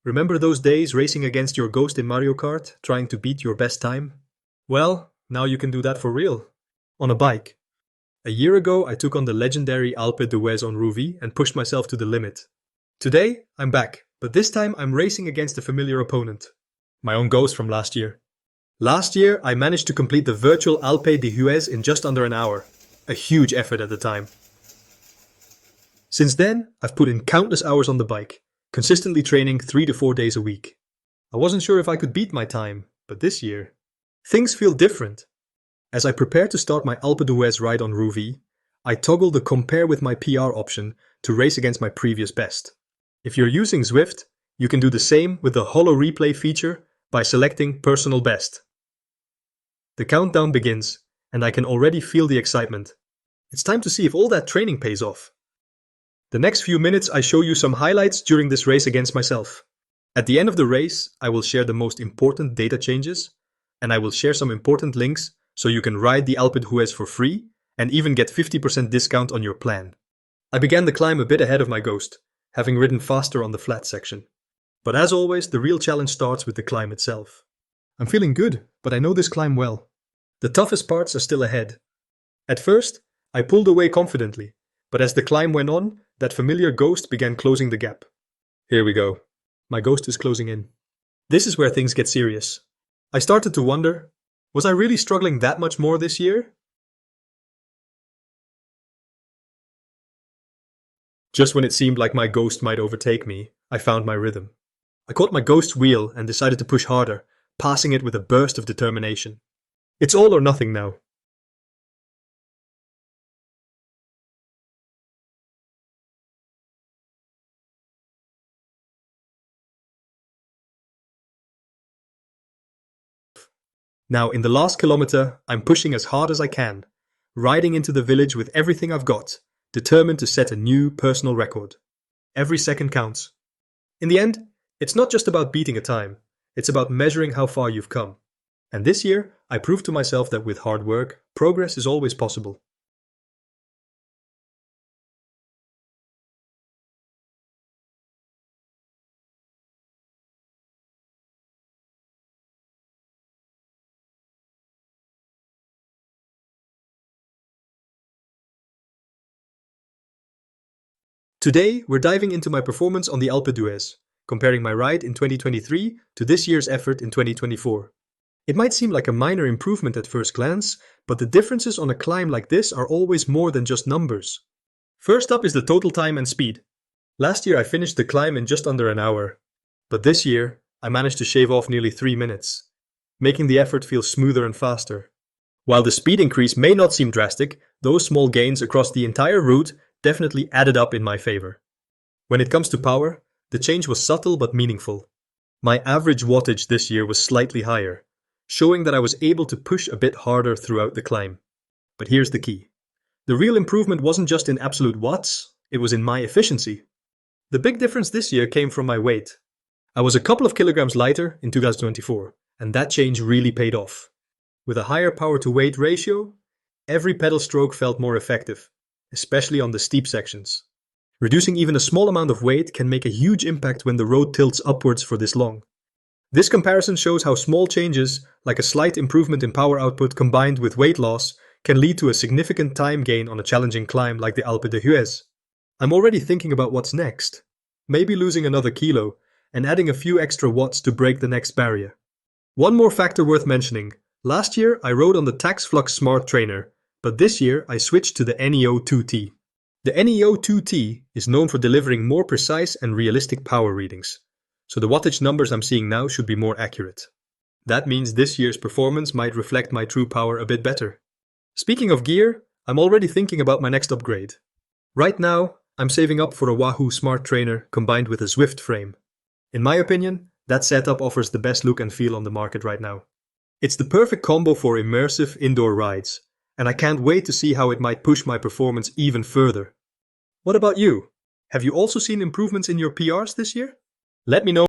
Remember those days racing against your ghost in Mario Kart, trying to beat your best time? Well, now you can do that for real. On a bike. A year ago, I took on the legendary Alpe d'Huez on Rouvy and pushed myself to the limit. Today, I'm back, but this time I'm racing against a familiar opponent. My own ghost from last year. Last year, I managed to complete the virtual Alpe d'Huez in just under an hour. A huge effort at the time. Since then, I've put in countless hours on the bike, consistently training 3 to 4 days a week. I wasn't sure if I could beat my time, but this year, things feel different. As I prepare to start my Alpe d'Huez ride on Rouvy, I toggle the compare with my PR option to race against my previous best. If you're using Zwift, you can do the same with the holo replay feature by selecting personal best. The countdown begins, and I can already feel the excitement. It's time to see if all that training pays off. The next few minutes I show you some highlights during this race against myself. At the end of the race, I will share the most important data changes, and I will share some important links so you can ride the Alpe d'Huez for free and even get 50% discount on your plan. I began the climb a bit ahead of my ghost, having ridden faster on the flat section. But as always, the real challenge starts with the climb itself. I'm feeling good, but I know this climb well. The toughest parts are still ahead. At first, I pulled away confidently, but as the climb went on, that familiar ghost began closing the gap. Here we go. My ghost is closing in. This is where things get serious. I started to wonder, was I really struggling that much more this year? Just when it seemed like my ghost might overtake me, I found my rhythm. I caught my ghost's wheel and decided to push harder, passing it with a burst of determination. It's all or nothing now. Now, in the last kilometer, I'm pushing as hard as I can, riding into the village with everything I've got, determined to set a new personal record. Every second counts. In the end, it's not just about beating a time, it's about measuring how far you've come. And this year, I proved to myself that with hard work, progress is always possible. Today, we're diving into my performance on the Alpe d'Huez, comparing my ride in 2023 to this year's effort in 2024. It might seem like a minor improvement at first glance, but the differences on a climb like this are always more than just numbers. First up is the total time and speed. Last year I finished the climb in just under an hour, but this year I managed to shave off nearly 3 minutes, making the effort feel smoother and faster. While the speed increase may not seem drastic, those small gains across the entire route definitely added up in my favor. When it comes to power, the change was subtle but meaningful. My average wattage this year was slightly higher, showing that I was able to push a bit harder throughout the climb. But here's the key. The real improvement wasn't just in absolute watts, it was in my efficiency. The big difference this year came from my weight. I was a couple of kilograms lighter in 2024, and that change really paid off. With a higher power to weight ratio, every pedal stroke felt more effective, especially on the steep sections. Reducing even a small amount of weight can make a huge impact when the road tilts upwards for this long. This comparison shows how small changes, like a slight improvement in power output combined with weight loss, can lead to a significant time gain on a challenging climb like the Alpe d'Huez. I'm already thinking about what's next. Maybe losing another kilo and adding a few extra watts to break the next barrier. One more factor worth mentioning. Last year I rode on the TaxFlux Smart Trainer, but this year I switched to the Neo 2T. The Neo 2T is known for delivering more precise and realistic power readings, so the wattage numbers I'm seeing now should be more accurate. That means this year's performance might reflect my true power a bit better. Speaking of gear, I'm already thinking about my next upgrade. Right now, I'm saving up for a Wahoo Smart Trainer combined with a Zwift frame. In my opinion, that setup offers the best look and feel on the market right now. It's the perfect combo for immersive indoor rides, and I can't wait to see how it might push my performance even further. What about you? Have you also seen improvements in your PRs this year? Let me know.